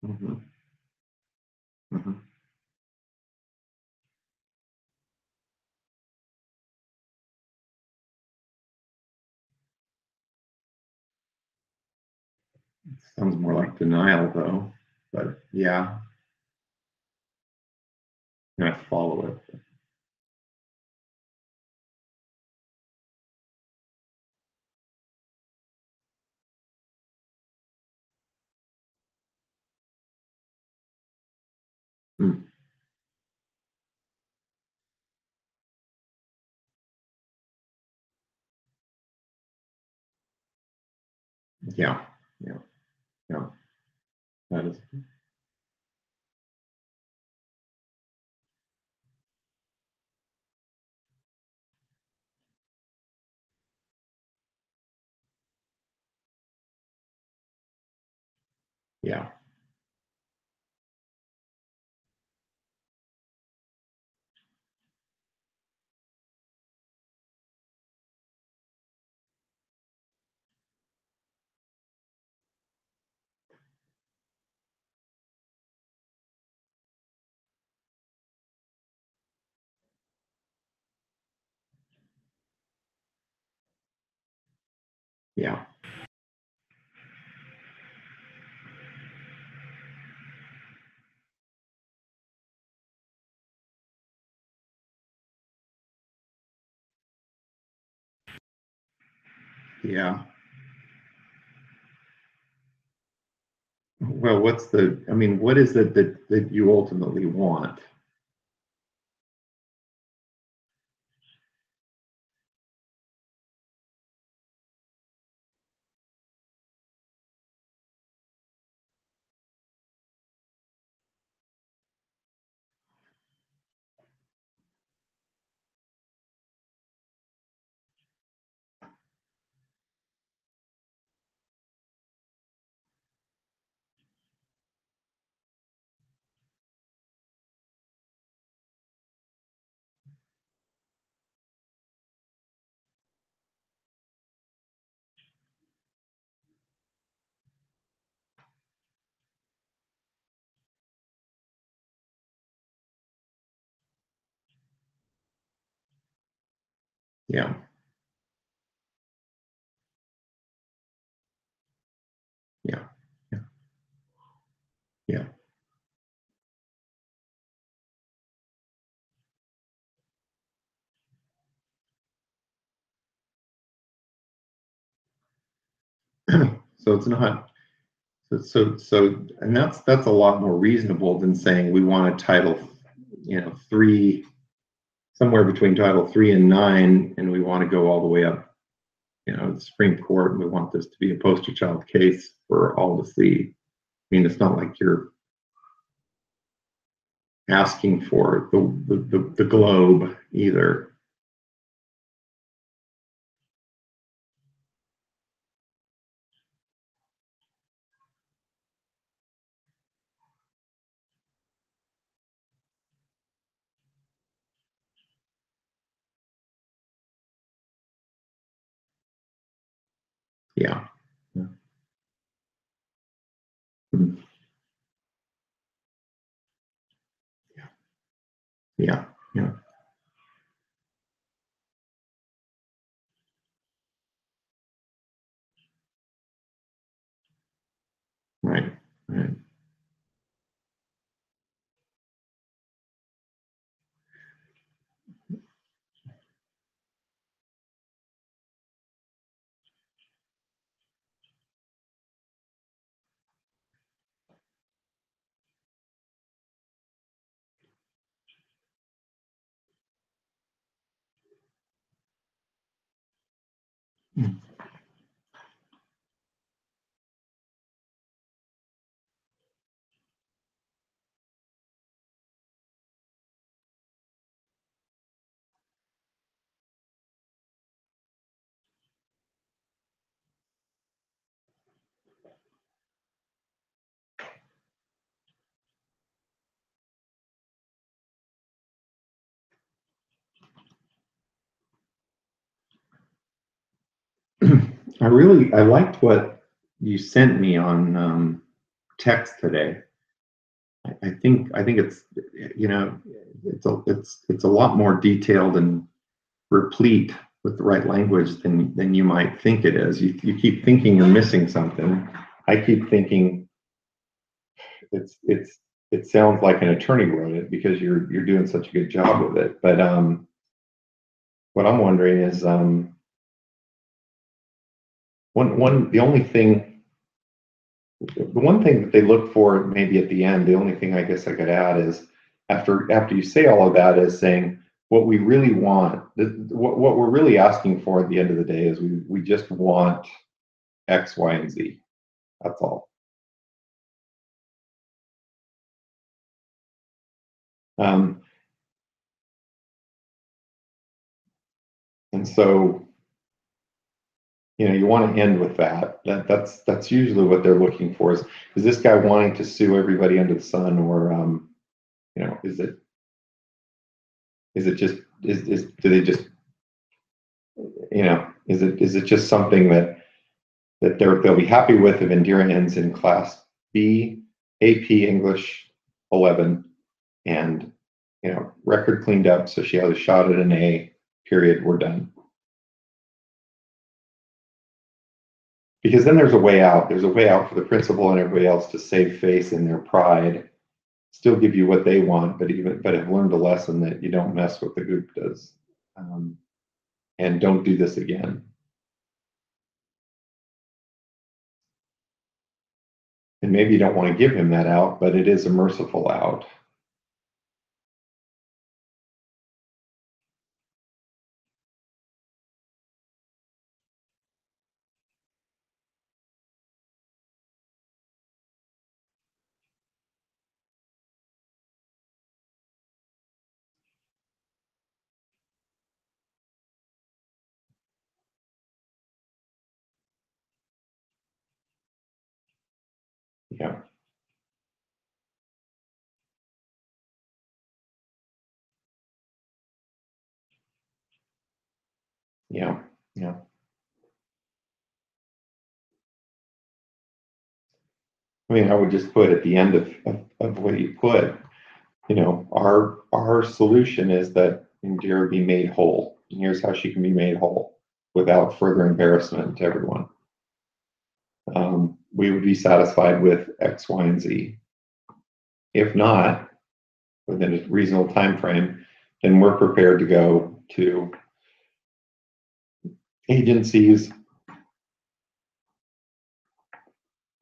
Mm-hmm. Mm-hmm. Sounds more like denial, though. But yeah, I follow it. Mm. Yeah, yeah, yeah. That is. Yeah, yeah, yeah. Well, what's the? I mean, what is it that you ultimately want? Yeah, yeah, yeah, yeah. So it's not. And that's a lot more reasonable than saying we want a title, three, somewhere between title 3 and 9, and we want to go all the way up, the Supreme Court, and we want this to be a poster child case for all to see. I mean, it's not like you're asking for the globe either. Yeah. Yeah. Mhm. Yeah. Yeah. Right. Right. Mm. I liked what you sent me on text today. I think it's, you know, it's a lot more detailed and replete with the right language than you might think it is. You keep thinking you're missing something. I keep thinking it sounds like an attorney wrote it because you're doing such a good job with it. But what I'm wondering is the only thing. The one thing that they look for maybe at the end, the only thing I guess I could add is after you say all of that is saying what we really want, what we're really asking for at the end of the day is we just want X, Y, and Z. That's all. And so, you know, you want to end with that. That's usually what they're looking for. Is this guy wanting to sue everybody under the sun, or you know, is it just do they just, you know, is it just something that they'll be happy with if Indira ends in Class B, AP English 11, and, you know, record cleaned up, so she has a shot at an A. Period. We're done. Because then there's a way out. There's a way out for the principal and everybody else to save face in their pride, still give you what they want, but have learned a lesson that you don't mess with the group does, and don't do this again. And maybe you don't want to give him that out, but it is a merciful out. Yeah. Yeah. Yeah. I mean, I would just put at the end of what you put, you know, our solution is that Indira be made whole. And here's how she can be made whole without further embarrassment to everyone. We would be satisfied with X, Y, and Z. If not, within a reasonable time frame, then we're prepared to go to agencies,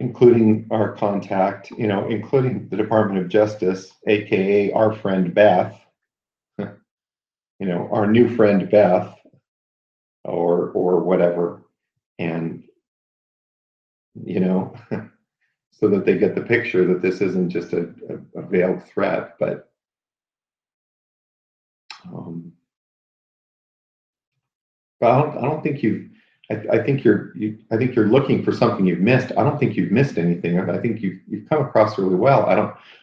including our contact, you know, including the Department of Justice, aka our friend Beth, you know, our new friend Beth, or whatever, and, you know, so that they get the picture that this isn't just a veiled threat, but I don't think I think you're looking for something you've missed. I don't think you've missed anything. I think you've come across really well.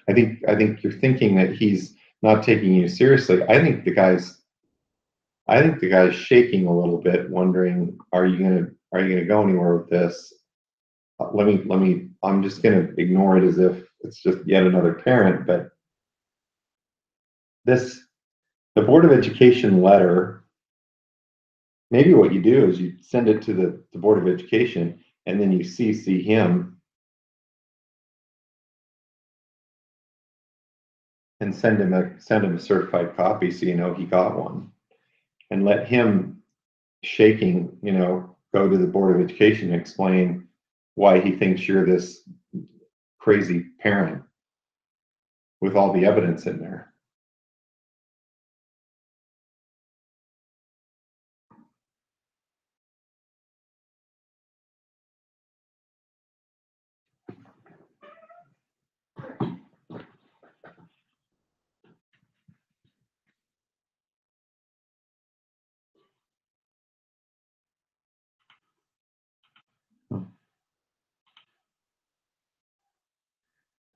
I think you're thinking that he's not taking you seriously. I think the guy's shaking a little bit, wondering, are you gonna go anywhere with this? Let me. I'm just gonna ignore it as if it's just yet another parent. But the Board of Education letter. Maybe what you do is you send it to the Board of Education, and then you CC him and send him a certified copy, so you know he got one, and let him, shaking, you know, go to the Board of Education and explain why he thinks you're this crazy parent with all the evidence in there.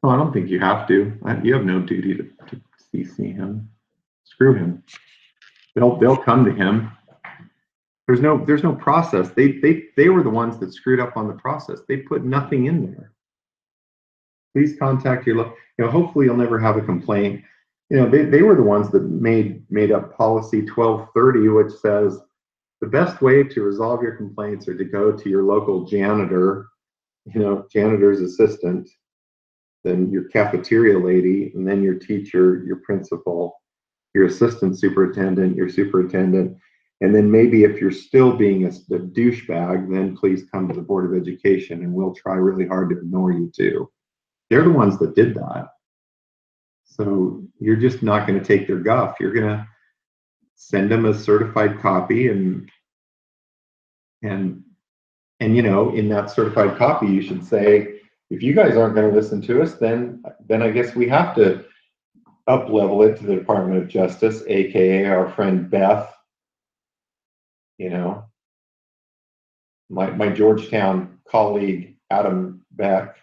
Oh, I don't think you have to. You have no duty to CC him. Screw him. They'll come to him. There's no process. They were the ones that screwed up on the process. They put nothing in there. please contact your, hopefully you'll never have a complaint. They were the ones that made up policy 1230, which says the best way to resolve your complaints are to go to your local janitor, janitor's assistant, then your cafeteria lady, and then your teacher, your principal, your assistant superintendent, your superintendent. And then maybe if you're still being a douchebag, then please come to the Board of Education and we'll try really hard to ignore you too. They're the ones that did that. So you're just not going to take their guff. You're going to send them a certified copy and in that certified copy, you should say, if you guys aren't going to listen to us, then I guess we have to up level it to the Department of Justice, aka our friend Beth. My Georgetown colleague Adam Beck,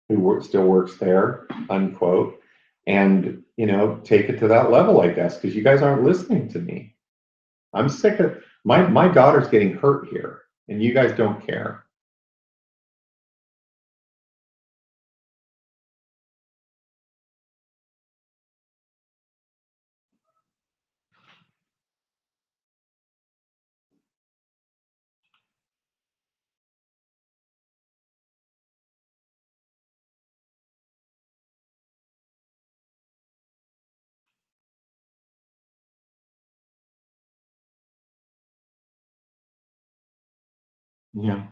who still works there, unquote, and take it to that level, I guess, because you guys aren't listening to me. I'm sick of my daughter's getting hurt here, and you guys don't care. Yeah.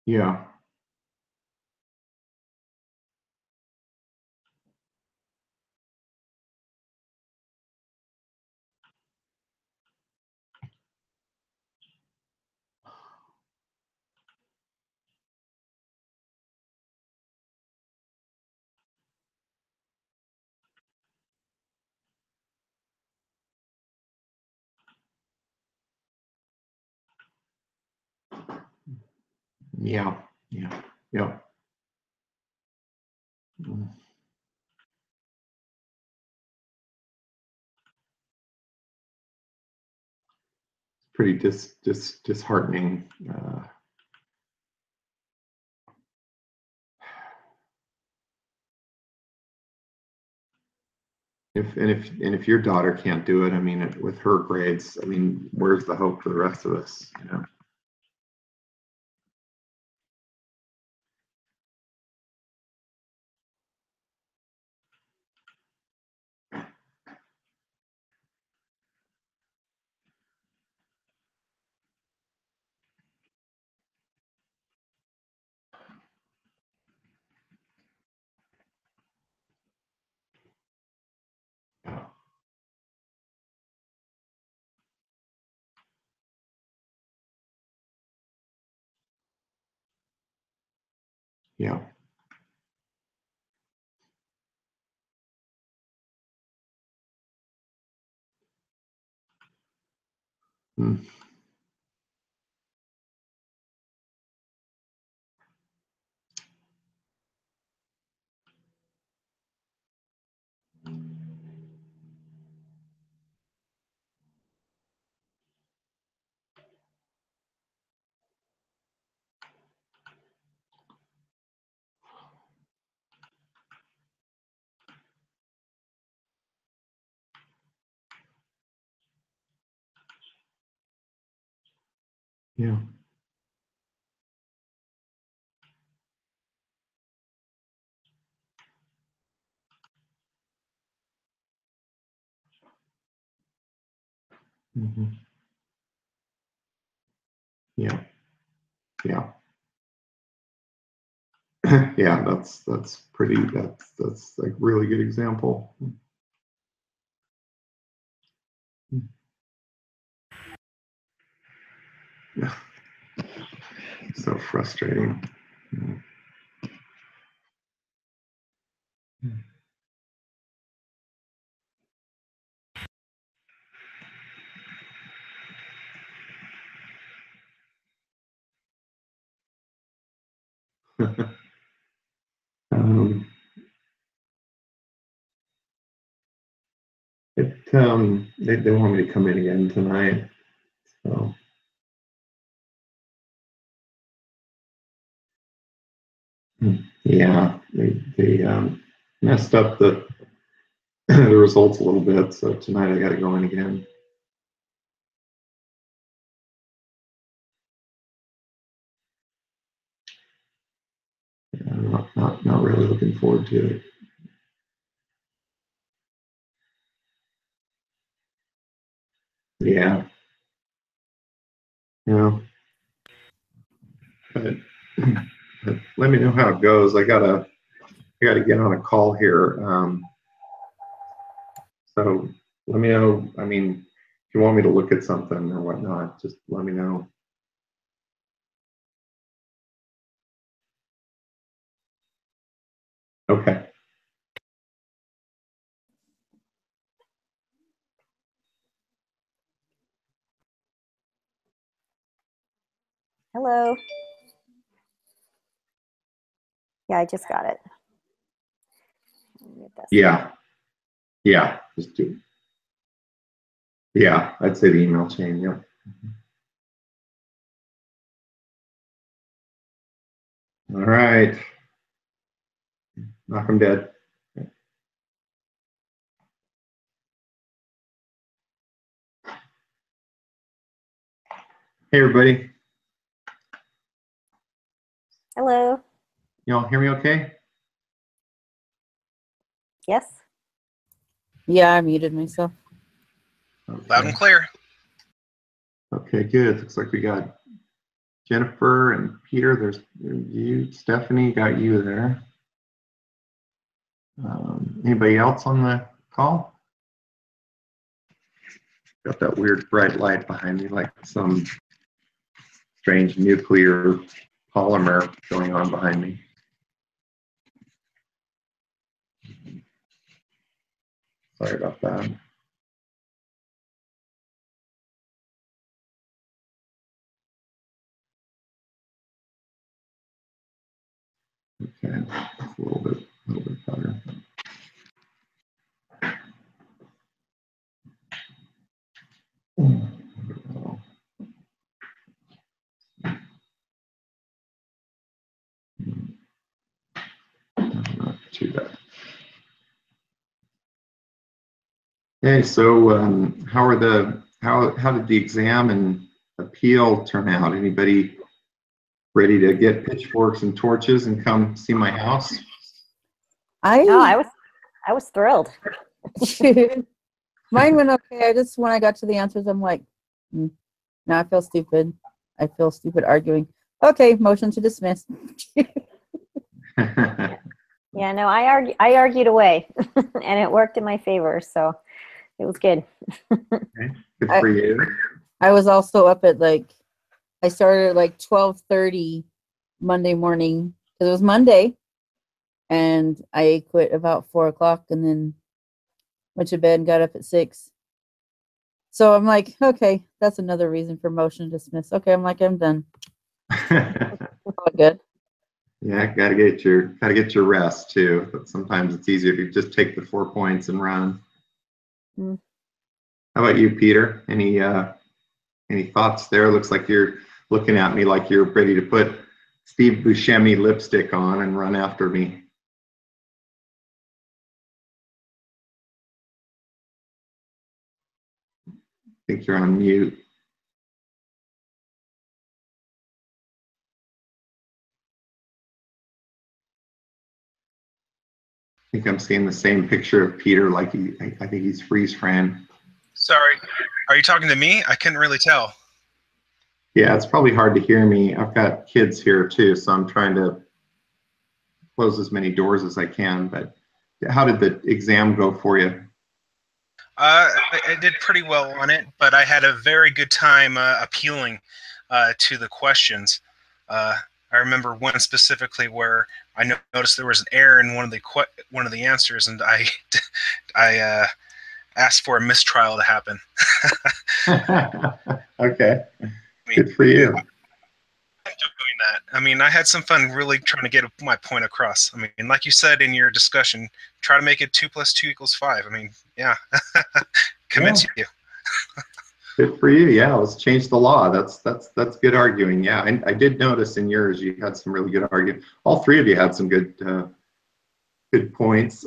Yeah. Yeah. Yeah. Yeah. Pretty disheartening. If your daughter can't do it, I mean, with her grades, I mean, where's the hope for the rest of us? Yeah. Mm. Yeah. Mm-hmm. Yeah. Yeah. Yeah. That's pretty. That's like really good example. Yeah. So frustrating. They want me to come in again tonight. So yeah, they messed up the the results a little bit. So tonight I got to go in again. Yeah, not really looking forward to it. Yeah. Yeah. But, but let me know how it goes. I gotta get on a call here. So let me know. I mean, if you want me to look at something or whatnot, just let me know. Okay. Hello. Yeah, I just got it. Yeah. Yeah. Just do. Yeah, I'd say the email chain. Yeah. All right. Knock 'em dead. Hey, everybody. Hello. You all hear me okay? Yes. Yeah, I muted myself. Okay. Loud and clear. Okay, good. Looks like we got Jennifer and Peter. There's you. Stephanie, got you there. Anybody else on the call? Got that weird bright light behind me, like some strange nuclear polymer going on behind me. Sorry about that. Okay, that's a little bit better. Not too bad. Hey, so how did the exam and appeal turn out? Anybody ready to get pitchforks and torches and come see my house? No, I was thrilled. Mine went okay. When I got to the answers, I'm like, now I feel stupid. I feel stupid arguing. Okay, motion to dismiss. Yeah, no, I argued away, and it worked in my favor, so it was good. Okay, good for you. I was also up at I started at 12:30 Monday morning because it was Monday, and I quit about 4 o'clock, and then went to bed and got up at 6. So I'm like, okay, that's another reason for motion to dismiss. Okay, I'm done. All good. Yeah, gotta get your rest too. But sometimes it's easier if you just take the 4 points and run. How about you, Peter? Any thoughts there? Looks like you're looking at me like you're ready to put Steve Buscemi lipstick on and run after me. I think you're on mute. I think I'm seeing the same picture of Peter, like I think he's freeze frame. Sorry, are you talking to me? I couldn't really tell. Yeah, it's probably hard to hear me. I've got kids here too, so I'm trying to close as many doors as I can. But how did the exam go for you? I did pretty well on it, but I had a very good time appealing to the questions. I remember one specifically where I noticed there was an error in one of the answers, and I asked for a mistrial to happen. Okay, good for you. I'm doing that. I mean, I had some fun really trying to get my point across. I mean, like you said in your discussion, try to make it 2 + 2 = 5. I mean, yeah, convince you. Good for you. Yeah, let's change the law. That's good arguing. Yeah, I did notice in yours you had some really good argument. All three of you had some good points.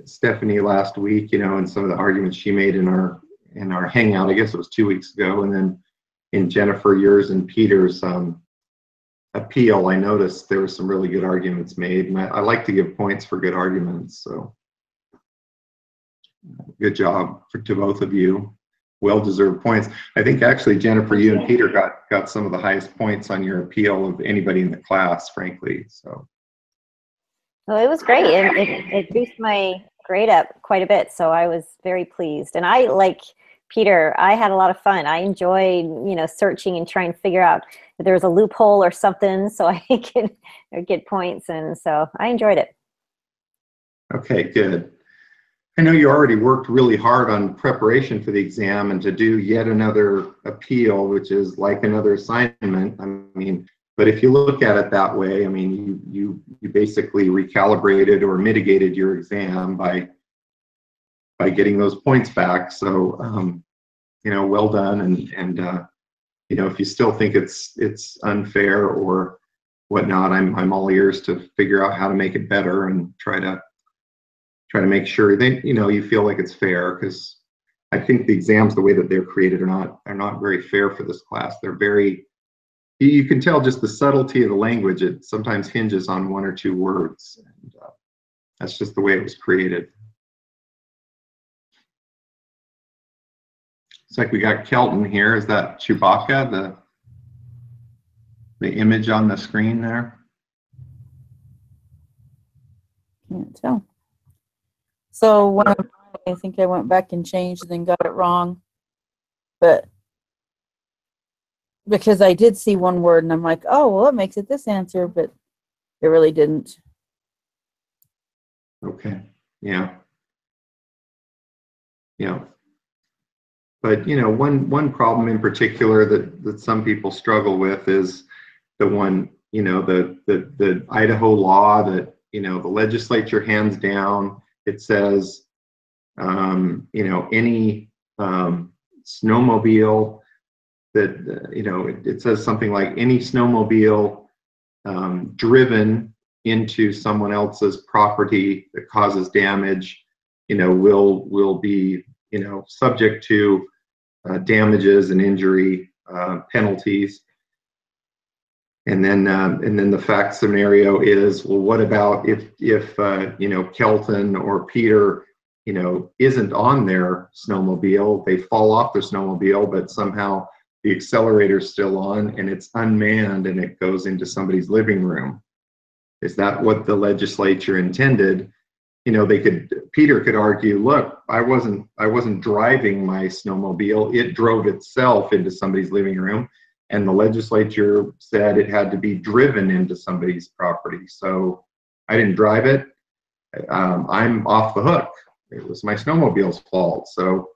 Stephanie last week, and some of the arguments she made in our hangout. I guess it was 2 weeks ago, and then in Jennifer, yours, and Peter's appeal, I noticed there were some really good arguments made, and I like to give points for good arguments. So good job to both of you. Well-deserved points. I think actually, Jennifer, you and Peter got some of the highest points on your appeal of anybody in the class, frankly. So. Well, it was great. It boosted my grade up quite a bit, so I was very pleased. And I, like Peter, I had a lot of fun. I enjoyed, searching and trying to figure out if there was a loophole or something so I could get points, and so I enjoyed it. Okay, good. I know you already worked really hard on preparation for the exam, and to do yet another appeal, which is like another assignment. I mean, but if you look at it that way, I mean, you basically recalibrated or mitigated your exam by getting those points back. So, well done. And if you still think it's unfair or whatnot, I'm all ears to figure out how to make it better and try to make sure that you feel like it's fair, because I think the exams, the way that they're created, are not very fair for this class. They're very, you can tell just the subtlety of the language. It sometimes hinges on 1 or 2 words, and that's just the way it was created. It's like we got Kelton here. Is that Chewbacca, the image on the screen there? Can't tell. So I think I went back and changed and then got it wrong. But because I did see one word and I'm like, oh, well, it makes it this answer, but it really didn't. Okay. Yeah. Yeah. But one problem in particular that some people struggle with is the one, the Idaho law that the legislature hands down. It says any snowmobile that it says something like any snowmobile driven into someone else's property that causes damage will be subject to damages and injury penalties. And then the fact scenario is, well, what about if Kelton or Peter isn't on their snowmobile, they fall off their snowmobile, but somehow the accelerator's still on and it's unmanned and it goes into somebody's living room. Is that what the legislature intended? Peter could argue, look, I wasn't driving my snowmobile, it drove itself into somebody's living room, and the legislature said it had to be driven into somebody's property. So I didn't drive it. I'm off the hook. It was my snowmobile's fault. So,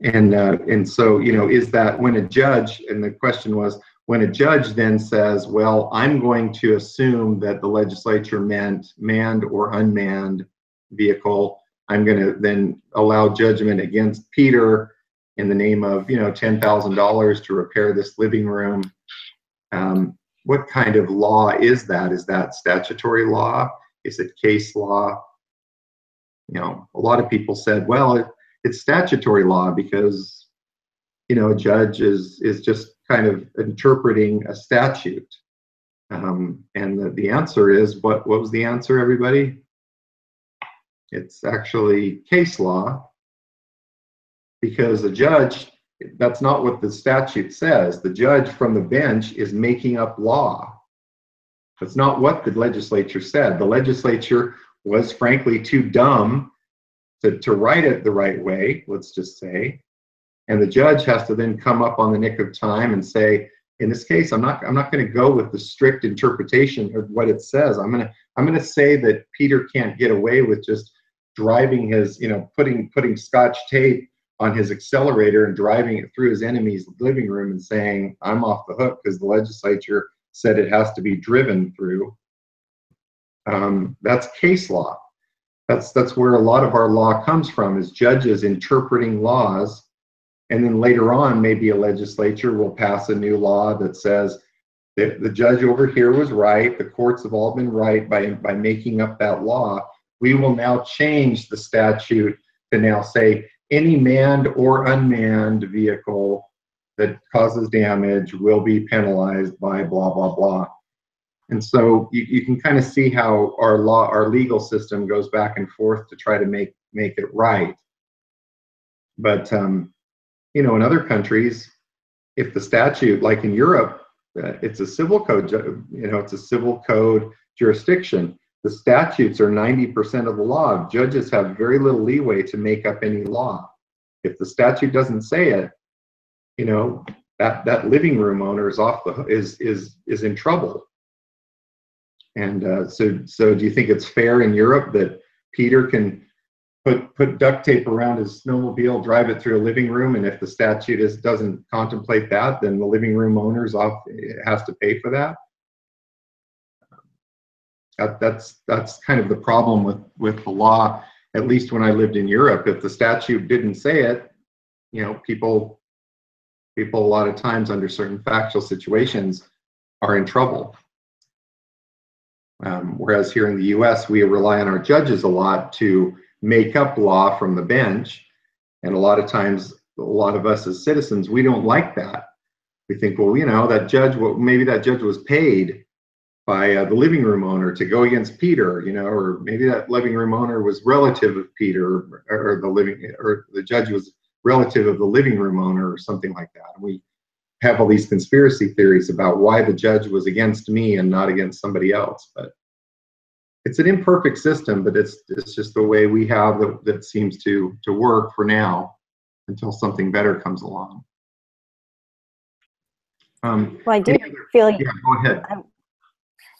and so, is that when a judge, and the question was, when a judge then says, well, I'm going to assume that the legislature meant manned or unmanned vehicle, I'm going to then allow judgment against Peter in the name of, $10,000 to repair this living room. What kind of law is that? Is that statutory law? Is it case law? A lot of people said, well, it's statutory law because, a judge is just kind of interpreting a statute. And the answer is, what was the answer, everybody? It's actually case law, because the judge, that's not what the statute says. The judge from the bench is making up law. That's not what the legislature said. The legislature was frankly too dumb to write it the right way, let's just say. And the judge has to then come up on the nick of time and say, in this case, I'm not going to go with the strict interpretation of what it says. I'm going to say that Peter can't get away with just driving his, putting Scotch tape on his accelerator and driving it through his enemy's living room and saying, I'm off the hook because the legislature said it has to be driven through. That's case law. That's where a lot of our law comes from, is judges interpreting laws, and then later on maybe a legislature will pass a new law that says that the judge over here was right, the courts have all been right by making up that law. We will now change the statute to now say any manned or unmanned vehicle that causes damage will be penalized by blah, blah, blah. And so you can kind of see how our legal system goes back and forth to try to make it right. But, you know, in other countries, if the statute, like in Europe, it's a civil code, you know, it's a civil code jurisdiction. The statutes are 90% of the law. Judges have very little leeway to make up any law. If the statute doesn't say it, you know, that living room owner is in trouble. And so do you think it's fair in Europe that Peter can put duct tape around his snowmobile, drive it through a living room, and if the statute doesn't contemplate that, then the living room owner's has to pay for that? That's kind of the problem with the law, at least when I lived in Europe. If the statute didn't say it, you know, people a lot of times under certain factual situations are in trouble. Whereas here in the US, we rely on our judges a lot to make up law from the bench. And a lot of times, a lot of us as citizens, we don't like that. We think, well, you know, that judge, well, maybe that judge was paid by the living room owner to go against Peter, you know, or maybe that living room owner was relative of Peter, or the judge was relative of the living room owner, or something like that. And we have all these conspiracy theories about why the judge was against me and not against somebody else. But it's an imperfect system, but it's just the way we have that seems to work for now until something better comes along. Well, I do feel like, yeah, go ahead.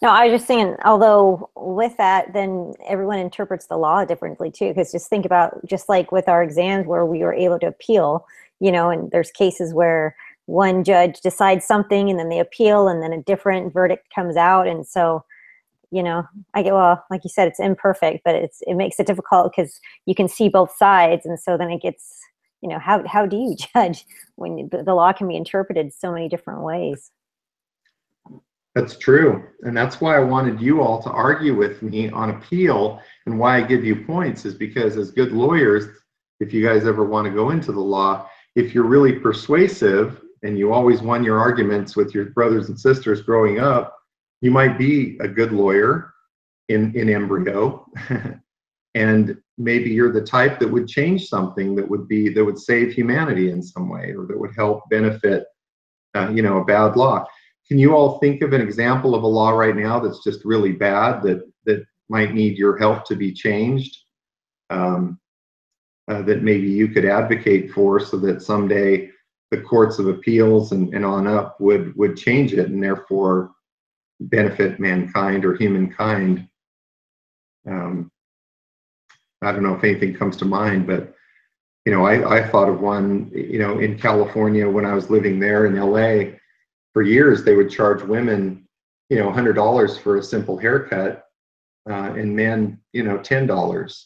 no, I was just saying, although with that, then everyone interprets the law differently too, because just think about, just like with our exams where we were able to appeal, you know, and there's cases where one judge decides something and then they appeal and then a different verdict comes out. And so, you know, well, like you said, it's imperfect, but it makes it difficult because you can see both sides. And so then it gets, you know, how do you judge when the law can be interpreted so many different ways? That's true. And that's why I wanted you all to argue with me on appeal, and why I give you points is because as good lawyers, if you guys ever want to go into the law, if you're really persuasive and you always won your arguments with your brothers and sisters growing up, you might be a good lawyer in embryo. And maybe you're the type that would change something that would save humanity in some way, or that would help benefit, you know, a bad law. Can you all think of an example of a law right now that's just really bad that might need your help to be changed, that maybe you could advocate for, so that someday the courts of appeals and on up would change it and therefore benefit mankind or humankind? I don't know if anything comes to mind, but you know, I thought of one, you know, in California when I was living there in LA. For years, they would charge women, you know, $100 for a simple haircut, and men, you know, $10.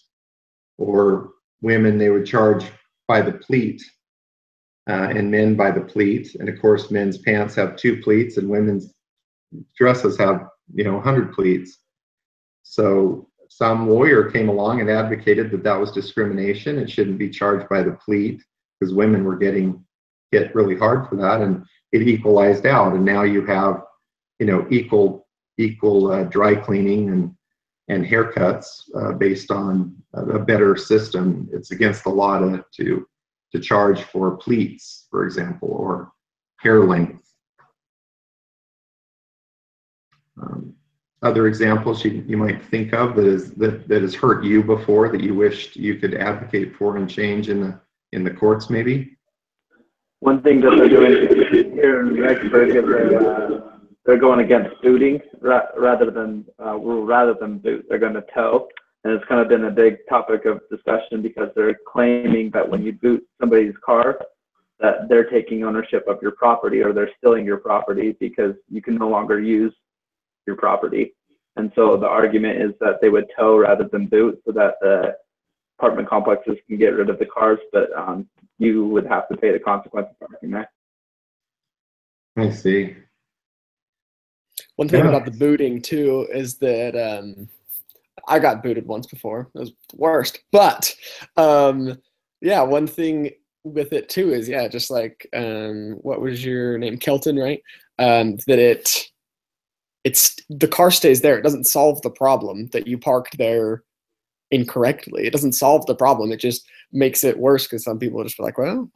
Or women, they would charge by the pleat, and men by the pleat. And of course, men's pants have 2 pleats, and women's dresses have, you know, 100 pleats. So some lawyer came along and advocated that that was discrimination. It shouldn't be charged by the pleat because women were getting hit really hard for that, and it equalized out. And now you have, you know, equal dry cleaning and haircuts based on a better system. It's against the law to charge for pleats, for example, or hair length. Other examples you might think of that has hurt you before, that you wished you could advocate for and change in the courts, maybe? One thing that they're doing here in Rexburg is they're going against booting rather than boot. They're going to tow, and it's kind of been a big topic of discussion because they're claiming that when you boot somebody's car, that they're taking ownership of your property, or they're stealing your property because you can no longer use your property. And so the argument is that they would tow rather than boot, so that the apartment complexes can get rid of the cars, but you would have to pay the consequences of parking there. I see. One thing Yeah. about the booting too is that I got booted once before. It was the worst. But yeah, one thing with it too is, yeah, just like what was your name? Kelton, right? That it's the car stays there. It doesn't solve the problem that you parked there incorrectly. It doesn't solve the problem. It just makes it worse, because some people just be like, well,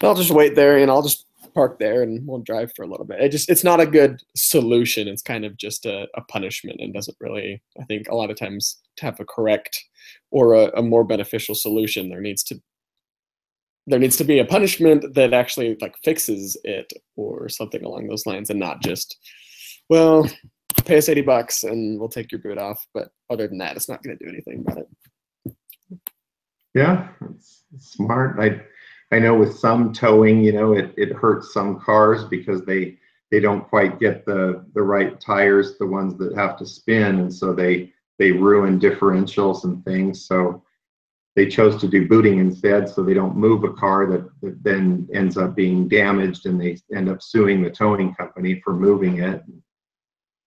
I'll just wait there and I'll just park there and we'll drive for a little bit. It's not a good solution. It's kind of just a punishment, and doesn't really, I think a lot of times, to have a correct or a more beneficial solution, there needs to be a punishment that actually like fixes it or something along those lines, and not just, well, pay us $80 and we'll take your boot off. But other than that, it's not going to do anything about it. Yeah, it's smart. I know with some towing, it hurts some cars because they don't quite get the right tires, the ones that have to spin, and so they ruin differentials and things. So they chose to do booting instead, so they don't move a car that then ends up being damaged, and they end up suing the towing company for moving it.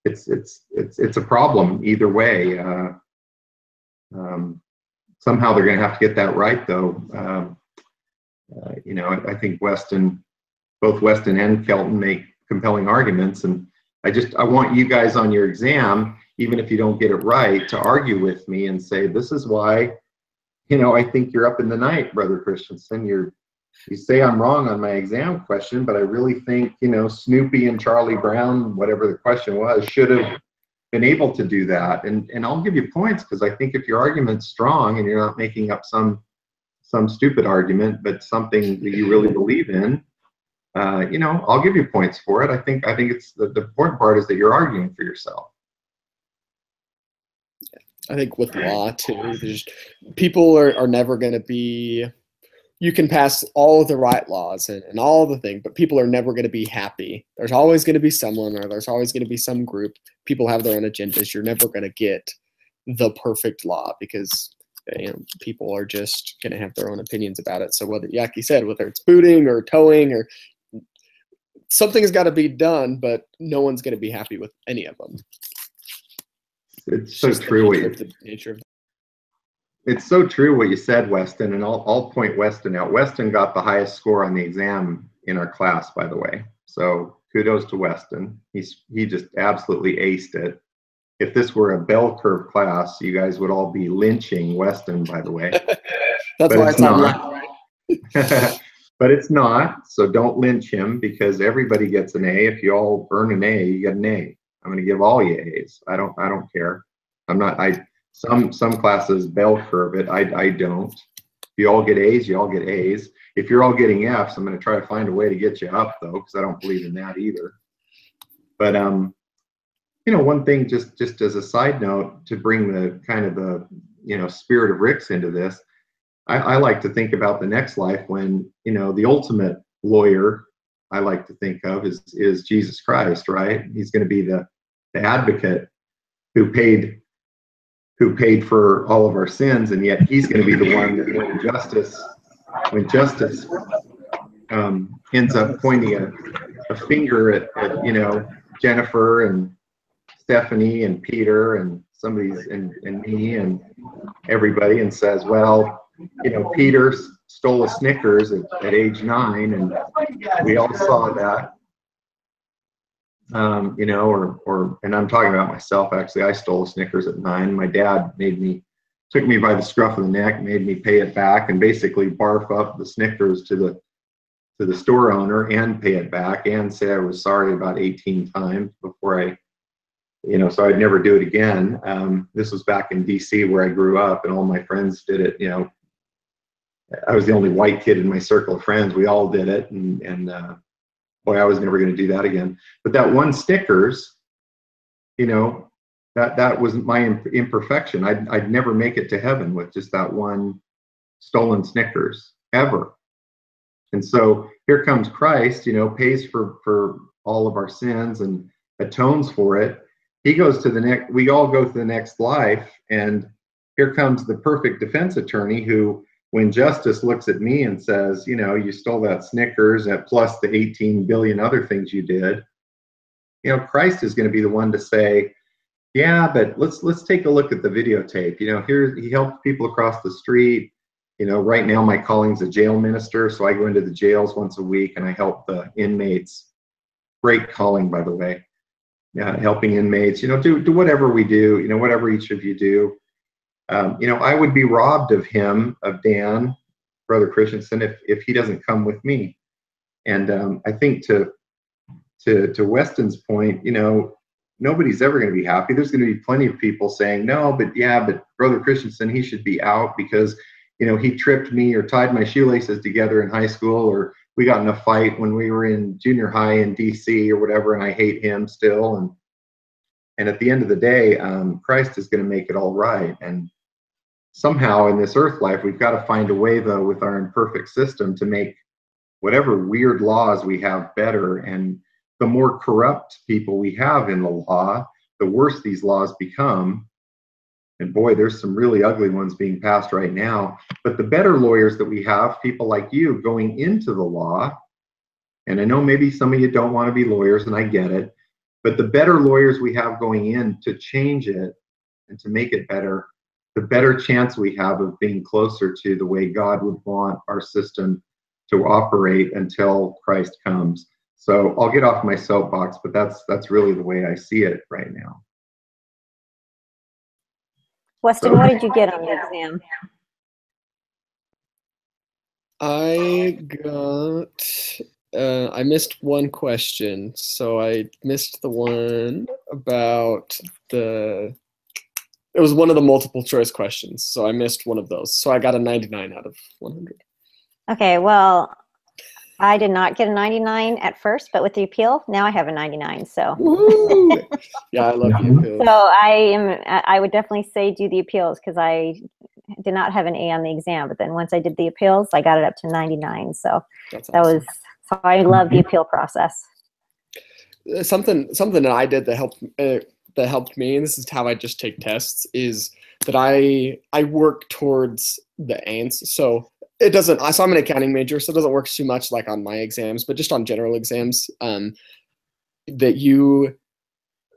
It's a problem either way. Somehow they're going to have to get that right, though. I think both Weston and Kelton make compelling arguments, and I want you guys on your exam, even if you don't get it right, to argue with me and say, this is why, I think you're up in the night, Brother Christensen. You say I'm wrong on my exam question, but I really think, Snoopy and Charlie Brown, whatever the question was, should have been able to do that. And I'll give you points, because I think if your argument's strong and you're not making up some stupid argument, but something that you really believe in, I'll give you points for it. I think it's the important part is that you're arguing for yourself. I think with law too, people are never going to be, you can pass all of the right laws and all the things, but people are never going to be happy. There's always going to be someone, or there's always going to be some group. People have their own agendas. You're never going to get the perfect law, because people are just going to have their own opinions about it. So whether, like you said, whether it's booting or towing, or something's got to be done, but no one's going to be happy with any of them. It's so true. It's so true what you said, Weston, and I'll point Weston out. Weston got the highest score on the exam in our class, by the way. So kudos to Weston. He just absolutely aced it. If this were a bell curve class, you guys would all be lynching Weston, by the way. That's why it's not. But it's not. So don't lynch him, because everybody gets an A. If you all earn an A, you get an A. I'm going to give all you A's. I don't care. Some classes bell curve it. I don't. If you all get A's, you all get A's. If you're all getting F's, I'm going to try to find a way to get you up, though, because I don't believe in that either. But one thing, just as a side note, to bring the kind of the spirit of Rick's into this, I like to think about the next life when the ultimate lawyer I like to think of is Jesus Christ, right? He's going to be the advocate who paid for all of our sins, and yet he's going to be the one that when justice ends up pointing a finger at Jennifer and Stephanie and Peter and somebody's and me and everybody, and says, well, Peter stole a Snickers at age 9, and we all saw that. And I'm talking about myself, actually. I stole a Snickers at 9. My dad took me by the scruff of the neck, made me pay it back, and basically barf up the Snickers to the store owner and pay it back, and say I was sorry about 18 times before so I'd never do it again. This was back in DC where I grew up, and all my friends did it. I was the only white kid in my circle of friends. We all did it, and boy, I was never going to do that again. But that one Snickers, that was my imperfection. I'd never make it to heaven with just that one stolen Snickers, ever. And so here comes Christ, pays for all of our sins and atones for it. He goes to the next, we all go to the next life, and here comes the perfect defense attorney who, when justice looks at me and says, you stole that Snickers at plus the 18 billion other things you did, Christ is going to be the one to say, yeah, but let's take a look at the videotape. Here he helped people across the street. Right now my calling's a jail minister, so I go into the jails once a week and I help the inmates. Great calling, by the way. Yeah, helping inmates. Do whatever we do. Whatever each of you do. I would be robbed of him, of Dan, Brother Christensen, if he doesn't come with me. And I think to Weston's point, nobody's ever going to be happy. There's going to be plenty of people saying, no, but Brother Christensen, he should be out because, he tripped me or tied my shoelaces together in high school, or we got in a fight when we were in junior high in DC or whatever, and I hate him still. And at the end of the day, Christ is going to make it all right. And somehow in this earth life, we've got to find a way, though, with our imperfect system to make whatever weird laws we have better. And the more corrupt people we have in the law, the worse these laws become. And boy, there's some really ugly ones being passed right now. But the better lawyers that we have, people like you going into the law, and I know maybe some of you don't want to be lawyers, and I get it, but the better lawyers we have going in to change it and to make it better, the better chance we have of being closer to the way God would want our system to operate until Christ comes. So I'll get off my soapbox, but that's really the way I see it right now. Weston, what did you get on the exam? I missed one question. So I missed the one about it was one of the multiple choice questions. So I missed one of those. So I got a 99 out of 100. Okay, well, I did not get a 99 at first, but with the appeal, now I have a 99. So, yeah, I love the appeal. So I would definitely say do the appeals because I did not have an A on the exam, but then once I did the appeals, I got it up to 99. So that's that awesome. was, so I love the appeal process. Something that I did that helped me, and this is how I just take tests, is that I work towards the answer. So it doesn't, so I'm an accounting major, so it doesn't work too much like on my exams, but just on general exams, that you,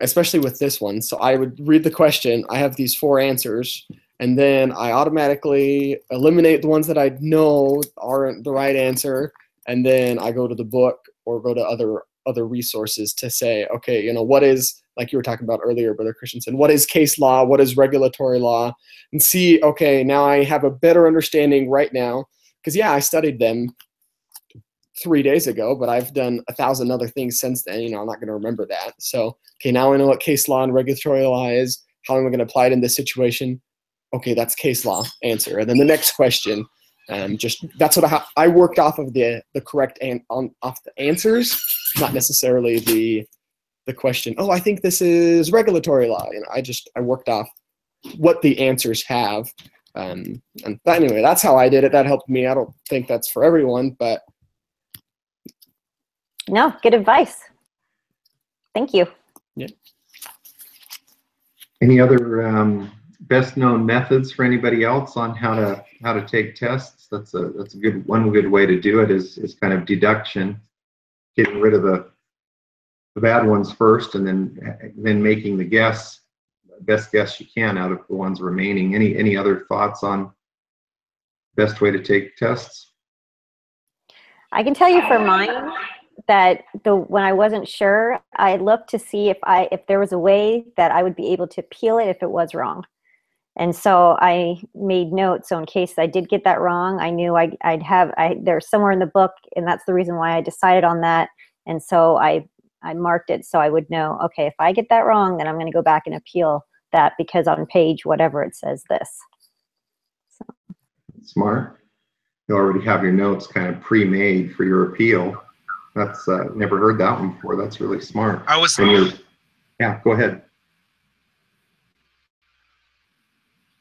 especially with this one, so I would read the question, I have these 4 answers, and then I automatically eliminate the ones that I know aren't the right answer, and then I go to the book or go to other resources to say, okay, what is, like you were talking about earlier, Brother Christensen, what is case law, what is regulatory law, and see, okay, now I have a better understanding right now, because yeah, I studied them 3 days ago, but I've done 1,000 other things since then. I'm not going to remember that. So, okay, now I know what case law and regulatory law is. How am I going to apply it in this situation? Okay, that's case law answer. And then the next question, that's what I worked off of the correct off the answers, not necessarily the question. Oh, I think this is regulatory law. I worked off what the answers have. And anyway, that's how I did it. That helped me. I don't think that's for everyone, but no, good advice. Thank you. Yeah. Any other best known methods for anybody else on how to take tests? That's a good way to do it is kind of deduction, getting rid of the bad ones first, and then making the best guess you can out of the ones remaining. Any other thoughts on best way to take tests? I can tell you for mine that when I wasn't sure, I looked to see if there was a way that I would be able to appeal it if it was wrong. And so I made notes. So in case I did get that wrong, I knew there's somewhere in the book, and that's the reason why I decided on that. And so I marked it so I would know, okay, if I get that wrong, then I'm going to go back and appeal that because on page whatever it says this. So. Smart. You already have your notes kind of pre-made for your appeal. That's never heard that one before. That's really smart. Yeah, go ahead.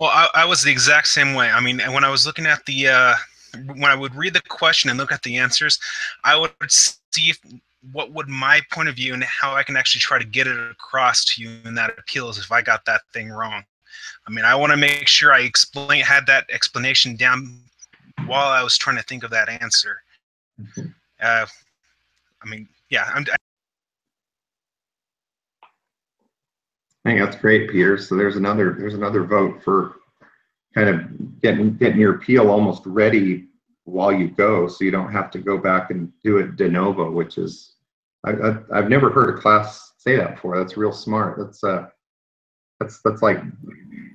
Well, I was the exact same way. I mean, when I was looking at the when I would read the question and look at the answers, I would see what would my point of view and how I can actually try to get it across to you in that appeals if I got that thing wrong. I mean, I want to make sure I had that explanation down while I was trying to think of that answer. I mean, yeah. I think that's great, Peter. So there's another vote for kind of getting your appeal almost ready while you go, so you don't have to go back and do it de novo, which is I've never heard a class say that before. That's real smart. That's like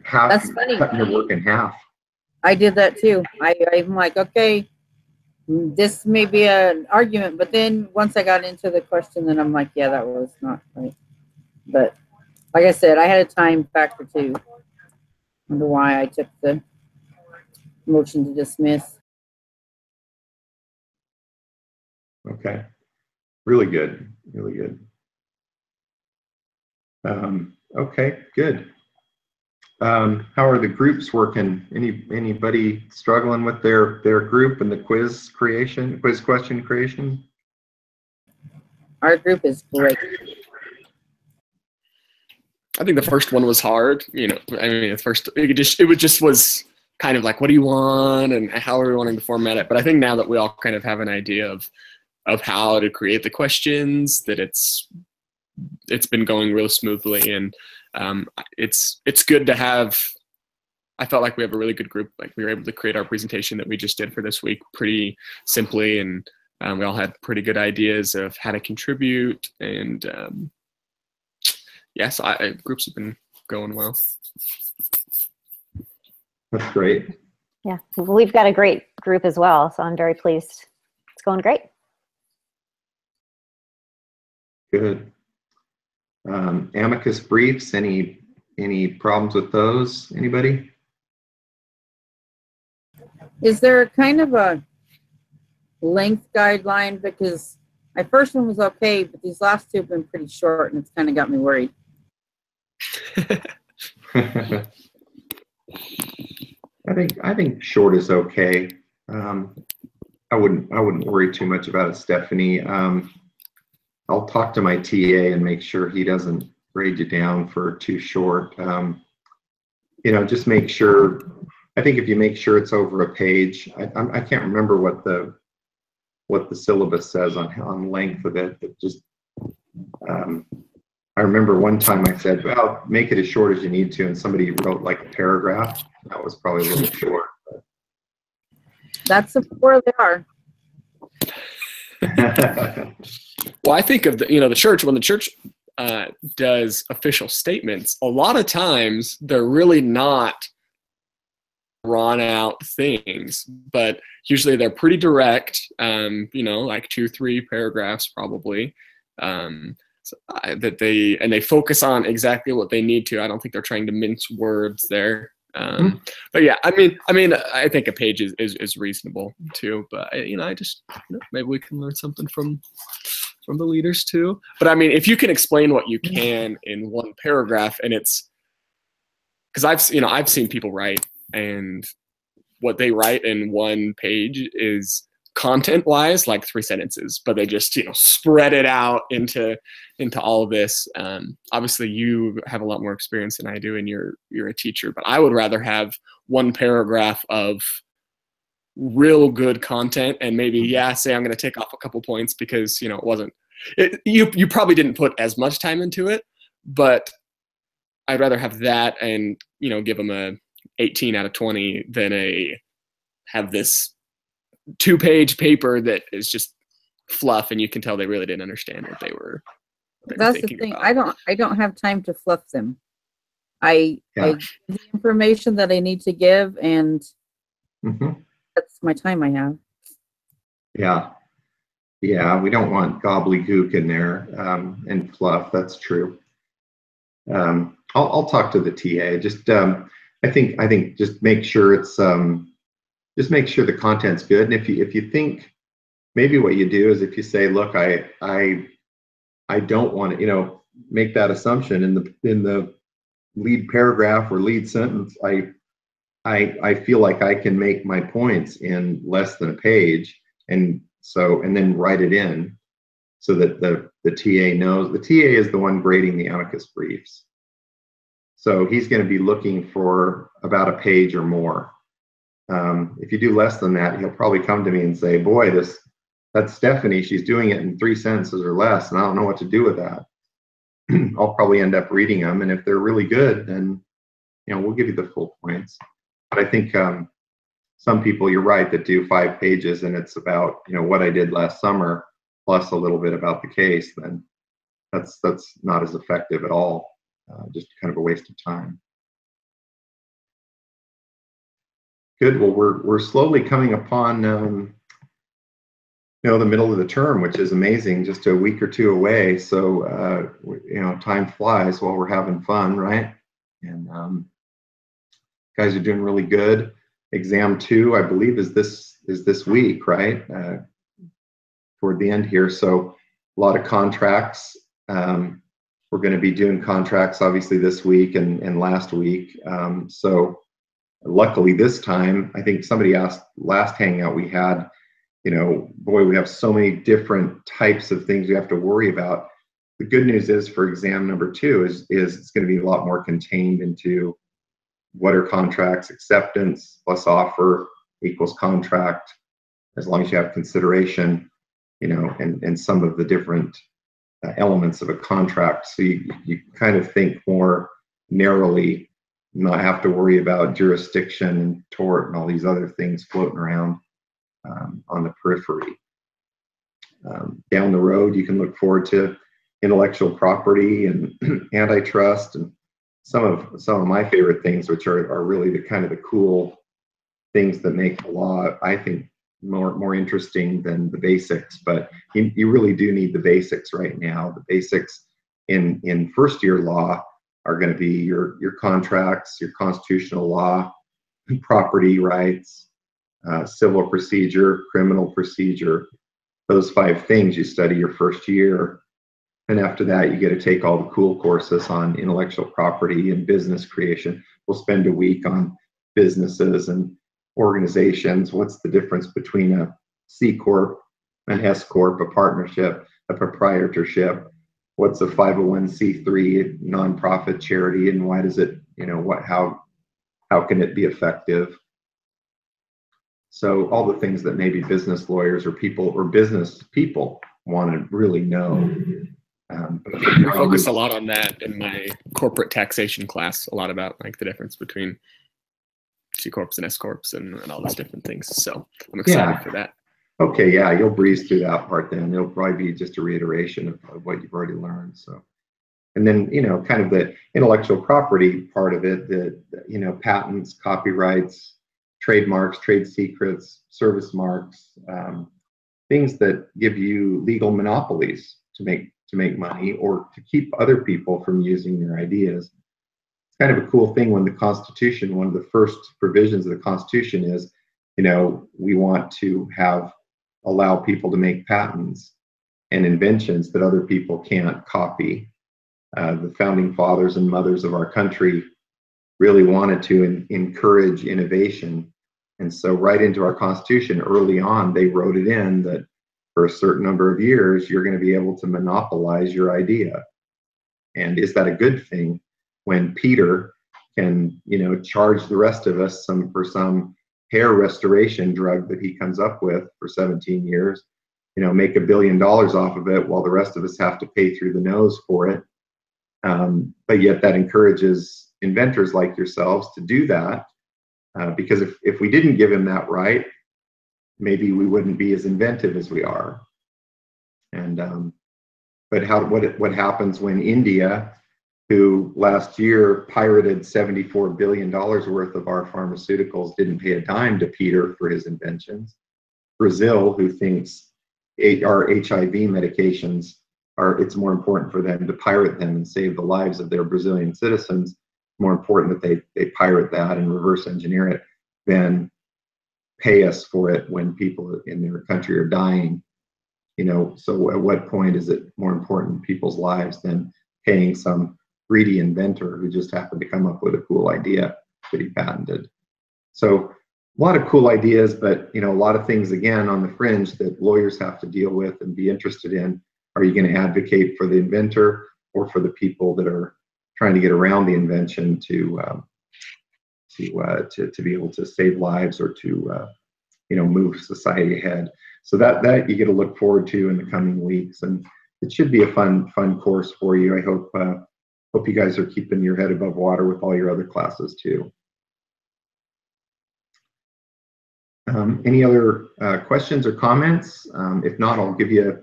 half. That's funny. Cutting your work in half. I did that too. I'm like, okay, this may be an argument, but then once I got into the question, then I'm like, yeah, that was not right. But like I said, I had a time factor too. Wonder why I took the motion to dismiss. Okay, really good, really good. Okay, good. How are the groups working? Anybody struggling with their group and the quiz question creation? Our group is great. I think the first one was hard. You know, I mean, at first it was kind of like, what do you want and how are we wanting to format it? But I think now that we all kind of have an idea of how to create the questions, that it's been going real smoothly, and it's good to have. I felt like we have a really good group. Like, we were able to create our presentation that we just did for this week pretty simply, and we all had pretty good ideas of how to contribute, and yes, groups have been going well. That's great. Yeah, we've got a great group as well, so I'm very pleased. It's going great. Good. Amicus briefs, any problems with those? Anybody? Is there kind of a length guideline? Because my first one was okay, but these last two have been pretty short, and it's kind of got me worried. I think short is okay. I wouldn't worry too much about it, Stephanie. I'll talk to my TA and make sure he doesn't grade you down for too short. You know, just make sure. I think if you make sure it's over a page, I can't remember what the syllabus says on length of it. But just I remember one time I said, well, make it as short as you need to, and somebody wrote like a paragraph. That was probably a little short. But. That's where they are. Well, I think of the church, when the church does official statements, a lot of times they're really not drawn out things, but usually they're pretty direct, like 2-3 paragraphs probably, that they focus on exactly what they need to. I don't think they're trying to mince words there. But yeah, I mean, I think a page is reasonable too. But I just maybe we can learn something from the leaders too. But I mean, if you can explain what you can in one paragraph, and it's because I've seen people write, and what they write in one page is content-wise like 3 sentences, but they just spread it out into all of this. Obviously, you have a lot more experience than I do, and you're a teacher. But I would rather have one paragraph of real good content, and maybe say I'm going to take off a couple points because it wasn't. You probably didn't put as much time into it, but I'd rather have that and give them a 18 out of 20 than have this 2-page paper that is just fluff, and you can tell they really didn't understand what they were. That's the thing. About. I don't have time to fluff them. I give the information that I need to give, and that's my time I have. Yeah, we don't want gobbledygook in there and fluff. That's true. I'll talk to the TA. Just I think just make sure it's just make sure the content's good. And if you think, maybe what you do is if you say, look, I don't want to make that assumption in the lead paragraph or lead sentence. I feel like I can make my points in less than a page, and then write it in so that the TA knows. The TA is the one grading the amicus briefs. So he's going to be looking for about a page or more. If you do less than that, he'll probably come to me and say, boy, that's Stephanie, she's doing it in 3 sentences or less, and I don't know what to do with that. I'll probably end up reading them, and if they're really good, then we'll give you the full points. But I think some people, you're right, that do 5 pages and it's about what I did last summer plus a little bit about the case, then that's not as effective at all. Just kind of a waste of time. Good. Well, we're slowly coming upon the middle of the term, which is amazing. Just a week or two away. So time flies while we're having fun, right? And guys are doing really good. Exam 2, I believe, is this week, right? Toward the end here. So a lot of contracts. We're going to be doing contracts obviously this week and last week. So luckily this time, I think somebody asked last Hangout we had, boy, we have so many different types of things we have to worry about. The good news is for exam number 2 is it's going to be a lot more contained into what are contracts, acceptance plus offer equals contract, as long as you have consideration, and some of the different elements of a contract. So you kind of think more narrowly, not have to worry about jurisdiction and tort and all these other things floating around on the periphery. Down the road, you can look forward to intellectual property and antitrust and some of my favorite things, which are really the kind of the cool things that make the law, I think, more interesting than the basics. But you really do need the basics right now. The basics in first year law are going to be your contracts, your constitutional law, property rights, civil procedure, criminal procedure. Those 5 things you study your first year. And after that, you get to take all the cool courses on intellectual property and business creation. We'll spend a week on businesses and organizations. What's the difference between a C Corp, an S Corp, a partnership, a proprietorship? What's a 501c3 nonprofit charity, and why does it, how can it be effective? So all the things that maybe business lawyers or business people want to really know. I focus a lot on that in my corporate taxation class, a lot about like the difference between C Corps and S Corps and all those different things. So I'm excited for that. Okay, yeah, you'll breeze through that part then. It'll probably be just a reiteration of what you've already learned. So, and then, kind of the intellectual property part of it, the patents, copyrights, trademarks, trade secrets, service marks, things that give you legal monopolies to make money or to keep other people from using your ideas. It's kind of a cool thing when the Constitution, one of the first provisions of the Constitution is, we want to allow people to make patents and inventions that other people can't copy. The founding fathers and mothers of our country really wanted to encourage innovation. And so right into our Constitution early on, they wrote it in that for a certain number of years, you're going to be able to monopolize your idea. And is that a good thing when Peter can, charge the rest of us for some hair restoration drug that he comes up with for 17 years, make $1 billion off of it while the rest of us have to pay through the nose for it. But yet that encourages inventors like yourselves to do that, because if we didn't give him that right, maybe we wouldn't be as inventive as we are. And but what happens when India, who last year pirated $74 billion worth of our pharmaceuticals, didn't pay a dime to Peter for his inventions? Brazil, who thinks our HIV medications it's more important for them to pirate them and save the lives of their Brazilian citizens, more important that they pirate that and reverse engineer it than pay us for it when people in their country are dying. So at what point is it more important in people's lives than paying some greedy inventor who just happened to come up with a cool idea that he patented? So a lot of cool ideas, but a lot of things again on the fringe that lawyers have to deal with and be interested in. Are you going to advocate for the inventor or for the people that are trying to get around the invention to be able to save lives or to move society ahead? So that you get to look forward to in the coming weeks, and it should be a fun course for you. I hope you guys are keeping your head above water with all your other classes too. Any other questions or comments? If not, I'll give you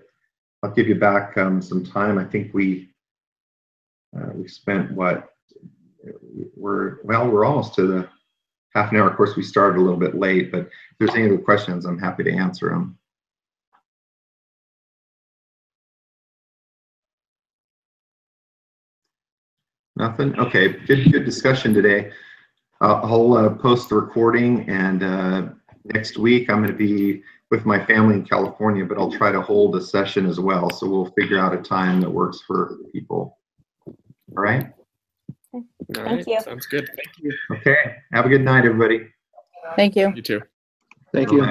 back some time. I think we spent we're almost to the half an hour. Of course, we started a little bit late, but if there's any other questions, I'm happy to answer them. Nothing? Okay, good discussion today. I'll post the recording, and next week I'm going to be with my family in California, but I'll try to hold a session as well. So we'll figure out a time that works for people. All right? All Thank right. you. Sounds good. Thank you. Okay. Have a good night, everybody. Thank you. You too. Thank you.